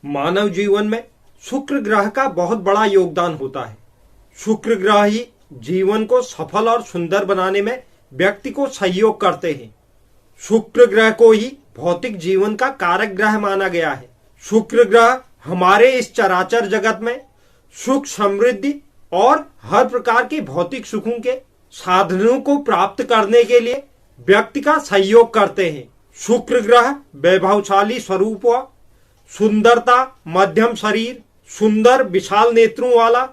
मानव जीवन में शुक्र ग्रह का बहुत बड़ा योगदान होता है। शुक्र ग्रह ही जीवन को सफल और सुंदर बनाने में व्यक्ति को सहयोग करते हैं। शुक्र ग्रह को ही भौतिक जीवन का कारक ग्रह माना गया है। शुक्र ग्रह हमारे इस चराचर जगत में सुख, समृद्धि और हर प्रकार के भौतिक सुखों के साधनों को प्राप्त करने के लिए व्यक्ति का सहयोग करते हैं। शुक्र ग्रह वैभवशाली स्वरूप व सुंदरता, मध्यम शरीर, सुंदर विशाल नेत्रों वाला,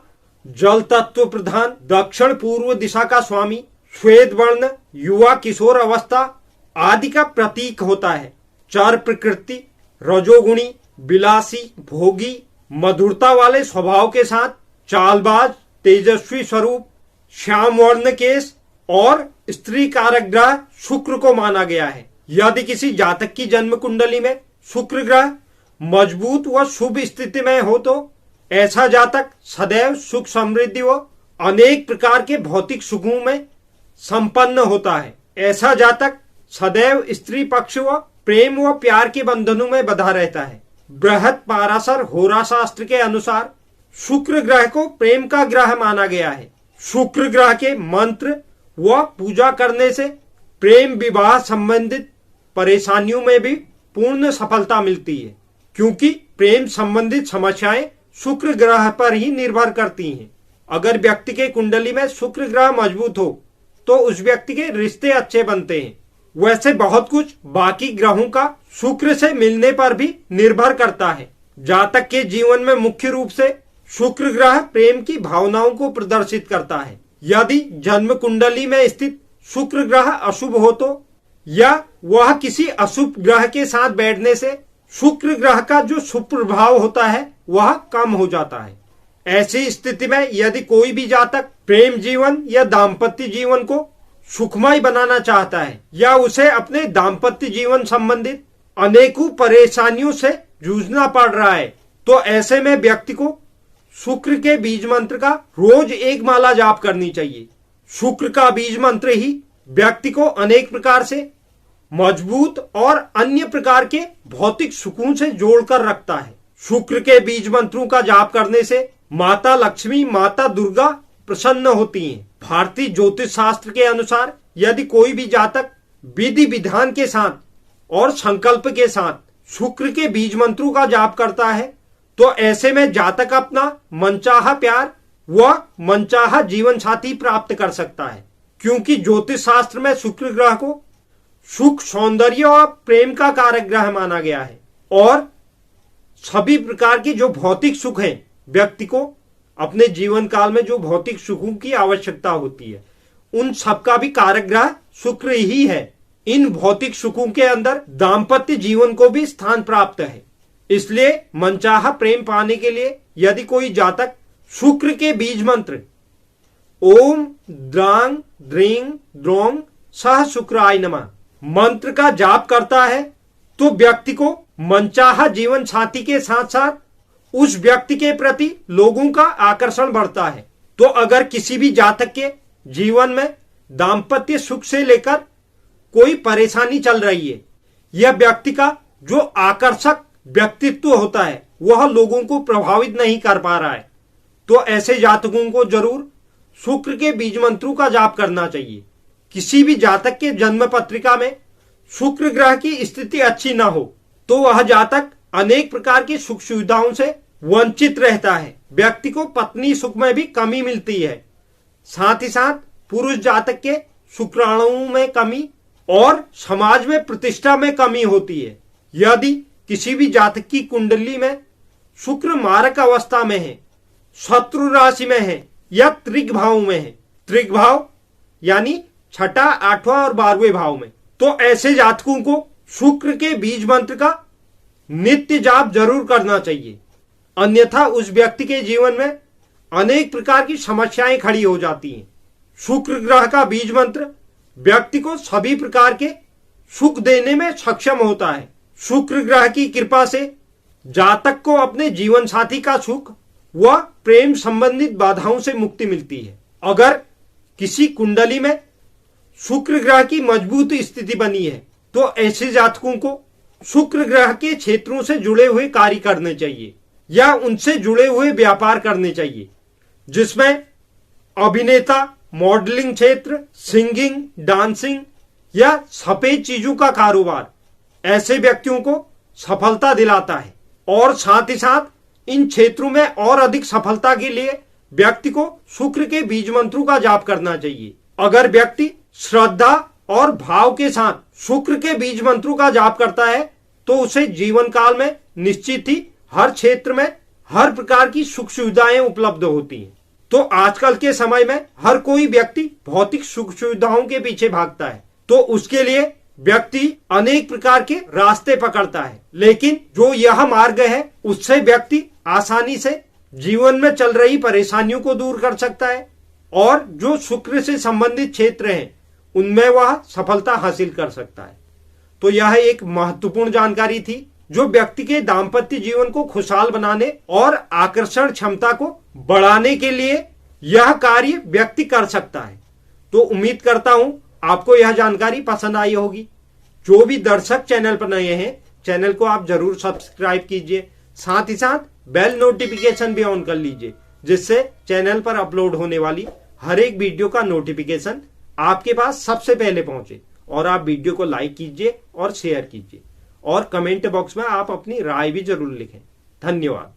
जल तत्व प्रधान, दक्षिण पूर्व दिशा का स्वामी, श्वेत वर्ण, युवा किशोर अवस्था आदि का प्रतीक होता है। चार प्रकृति, रजोगुणी, विलासी, भोगी, मधुरता वाले स्वभाव के साथ, चालबाज, तेजस्वी स्वरूप, श्याम वर्ण केश और स्त्री कारक ग्रह शुक्र को माना गया है। यदि किसी जातक की जन्म कुंडली में शुक्र ग्रह मजबूत व शुभ स्थिति में हो तो ऐसा जातक सदैव सुख, समृद्धि व अनेक प्रकार के भौतिक सुखों में संपन्न होता है। ऐसा जातक सदैव स्त्री पक्ष व प्रेम व प्यार के बंधनों में बंधा रहता है। बृहत पाराशर होरा शास्त्र के अनुसार शुक्र ग्रह को प्रेम का ग्रह माना गया है। शुक्र ग्रह के मंत्र व पूजा करने से प्रेम विवाह संबंधित परेशानियों में भी पूर्ण सफलता मिलती है, क्योंकि प्रेम संबंधित समस्याएं शुक्र ग्रह पर ही निर्भर करती हैं। अगर व्यक्ति के कुंडली में शुक्र ग्रह मजबूत हो तो उस व्यक्ति के रिश्ते अच्छे बनते हैं। वैसे बहुत कुछ बाकी ग्रहों का शुक्र से मिलने पर भी निर्भर करता है। जातक के जीवन में मुख्य रूप से शुक्र ग्रह प्रेम की भावनाओं को प्रदर्शित करता है। यदि जन्म कुंडली में स्थित शुक्र ग्रह अशुभ हो तो या वह किसी अशुभ ग्रह के साथ बैठने से शुक्र ग्रह का जो शुभ प्रभाव होता है वह कम हो जाता है। ऐसी स्थिति में यदि कोई भी जातक प्रेम जीवन या दाम्पत्य जीवन को सुखमय बनाना चाहता है या उसे अपने दाम्पत्य जीवन संबंधित अनेकों परेशानियों से जूझना पड़ रहा है तो ऐसे में व्यक्ति को शुक्र के बीज मंत्र का रोज एक माला जाप करनी चाहिए। शुक्र का बीज मंत्र ही व्यक्ति को अनेक प्रकार से मजबूत और अन्य प्रकार के भौतिक सुकून से जोड़कर रखता है। शुक्र के बीज मंत्रों का जाप करने से माता लक्ष्मी, माता दुर्गा प्रसन्न होती हैं। भारतीय ज्योतिष शास्त्र के अनुसार यदि कोई भी जातक विधि विधान के साथ और संकल्प के साथ शुक्र के बीज मंत्रों का जाप करता है तो ऐसे में जातक अपना मनचाहा प्यार व मनचाहा जीवन साथी प्राप्त कर सकता है, क्योंकि ज्योतिष शास्त्र में शुक्र ग्रह को सुख, सौंदर्य और प्रेम का कारक ग्रह माना गया है और सभी प्रकार के जो भौतिक सुख हैं, व्यक्ति को अपने जीवन काल में जो भौतिक सुखों की आवश्यकता होती है उन सब का भी कारक ग्रह शुक्र ही है। इन भौतिक सुखों के अंदर दाम्पत्य जीवन को भी स्थान प्राप्त है। इसलिए मनचाहा प्रेम पाने के लिए यदि कोई जातक शुक्र के बीज मंत्र ओम द्रांग द्रींग द्रोंग सह शुक्राय नमः मंत्र का जाप करता है तो व्यक्ति को मनचाहा जीवन साथी के साथ साथ उस व्यक्ति के प्रति लोगों का आकर्षण बढ़ता है। तो अगर किसी भी जातक के जीवन में दाम्पत्य सुख से लेकर कोई परेशानी चल रही है, यह व्यक्ति का जो आकर्षक व्यक्तित्व होता है वह लोगों को प्रभावित नहीं कर पा रहा है, तो ऐसे जातकों को जरूर शुक्र के बीज मंत्रों का जाप करना चाहिए। किसी भी जातक के जन्म पत्रिका में शुक्र ग्रह की स्थिति अच्छी ना हो तो वह जातक अनेक प्रकार की सुख सुविधाओं से वंचित रहता है। व्यक्ति को पत्नी सुख में भी कमी मिलती है, साथ ही साथ पुरुष जातक के शुक्राणुओं में कमी और समाज में प्रतिष्ठा में कमी होती है। यदि किसी भी जातक की कुंडली में शुक्र मारक अवस्था में है, शत्रु राशि में है या त्रिक भाव में है, त्रिक भाव यानी छठा, आठवां और 12वें भाव में, तो ऐसे जातकों को शुक्र के बीज मंत्र का नित्य जाप जरूर करना चाहिए। अन्यथा उस व्यक्ति के जीवन में अनेक प्रकार की समस्याएं खड़ी हो जाती हैं। शुक्र ग्रह का बीज मंत्र व्यक्ति को सभी प्रकार के सुख देने में सक्षम होता है। शुक्र ग्रह की कृपा से जातक को अपने जीवन साथी का सुख व प्रेम संबंधित बाधाओं से मुक्ति मिलती है। अगर किसी कुंडली में शुक्र ग्रह की मजबूत स्थिति बनी है तो ऐसे जातकों को शुक्र ग्रह के क्षेत्रों से जुड़े हुए कार्य करने चाहिए या उनसे जुड़े हुए व्यापार करने चाहिए, जिसमें अभिनेता, मॉडलिंग क्षेत्र, सिंगिंग, डांसिंग या सफेद चीजों का कारोबार ऐसे व्यक्तियों को सफलता दिलाता है। और साथ ही साथ इन क्षेत्रों में और अधिक सफलता के लिए व्यक्ति को शुक्र के बीज मंत्रों का जाप करना चाहिए। अगर व्यक्ति श्रद्धा और भाव के साथ शुक्र के बीज मंत्रों का जाप करता है तो उसे जीवन काल में निश्चित ही हर क्षेत्र में हर प्रकार की सुख सुविधाएं उपलब्ध होती हैं। तो आजकल के समय में हर कोई व्यक्ति भौतिक सुख सुविधाओं के पीछे भागता है, तो उसके लिए व्यक्ति अनेक प्रकार के रास्ते पकड़ता है, लेकिन जो यह मार्ग है उससे व्यक्ति आसानी से जीवन में चल रही परेशानियों को दूर कर सकता है और जो शुक्र से संबंधित क्षेत्र हैं उनमें वह सफलता हासिल कर सकता है। तो यह एक महत्वपूर्ण जानकारी थी जो व्यक्ति के दाम्पत्य जीवन को खुशहाल बनाने और आकर्षण क्षमता को बढ़ाने के लिए यह कार्य व्यक्ति कर सकता है। तो उम्मीद करता हूं आपको यह जानकारी पसंद आई होगी। जो भी दर्शक चैनल पर नए हैं, चैनल को आप जरूर सब्सक्राइब कीजिए, साथ ही साथ बेल नोटिफिकेशन भी ऑन कर लीजिए, जिससे चैनल पर अपलोड होने वाली हर एक वीडियो का नोटिफिकेशन आपके पास सबसे पहले पहुंचे। और आप वीडियो को लाइक कीजिए और शेयर कीजिए और कमेंट बॉक्स में आप अपनी राय भी जरूर लिखें। धन्यवाद।